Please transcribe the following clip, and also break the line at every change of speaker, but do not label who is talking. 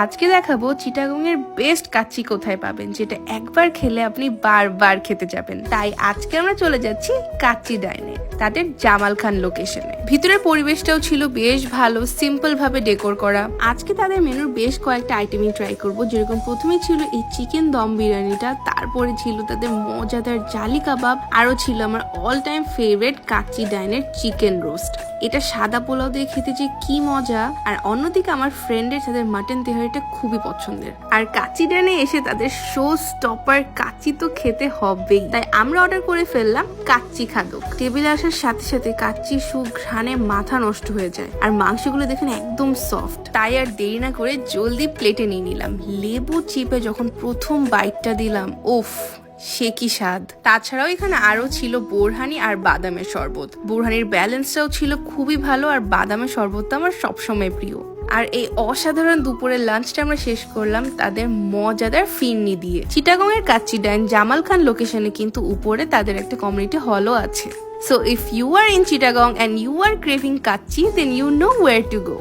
আজকে দেখাবো চিটাগং এর বেস্ট কাচ্চি কোথায় পাবেন, যেটা একবার খেলে আপনি বারবার খেতে যাবেন। তাই আজকে আমরা চলে যাচ্ছি কাচ্চি ডাইনে, তাদের জামাল খান লোকেশনে। ভিতরের পরিবেশটাও ছিল বেশ ভালো, সিম্পল ভাবে ডেকোর করা। আজকে তাদের মেনুর বেশ কয়েকটা আইটেমই ট্রাই করব। যেরকম প্রথমেই ছিল এই চিকেন দম বিরিয়ানিটা, তারপরে ছিল তাদের মজাদার জালি কাবাব, আরো ছিল আমার অল টাইম ফেভারিট কাচ্চি ডাইনের চিকেন রোস্ট। এটা সাদা পোলাও দিয়ে খেতে যে কি মজা। আর অন্যদিকে আমার ফ্রেন্ডের তাদের মাটন তেহারিটা খুবই পছন্দের। আর কাচ্চি ডাইনে এসে তাদের শো স্টপার কাচ্চি তো খেতে হবেই, তাই আমরা অর্ডার করে ফেললাম কাচ্চি খাদক। টেবিলে আসার সাথে সাথে কাচ্চি সুঘ্রাণে মাথা নষ্ট হয়ে যায়, আর মাংসগুলো দেখেন একদম সফট। তাই আর দেরি না করে জলদি প্লেটে নিয়ে নিলাম। লেবু চিপে যখন প্রথম বাইটটা দিলাম, উফ সে কি স্বাদ। তাছাড়াও এখানে আরো ছিল বোরহানি আর বাদামের শরবত। বোরহানির ব্যালেন্সটাও ছিল খুবই ভালো, আর বাদামের শরবতটা আমার সবসময় প্রিয়। আর এই অসাধারণ দুপুরের লাঞ্চটা আমরা শেষ করলাম তাদের মজাদার ফিরনি দিয়ে। চিটাগং এর কাচ্চি ডাইন জামাল খান লোকেশনে কিন্তু উপরে তাদের একটা কমিউনিটি হলও আছে। So if you are in Chittagong and you are craving kacchi, then you know where to go.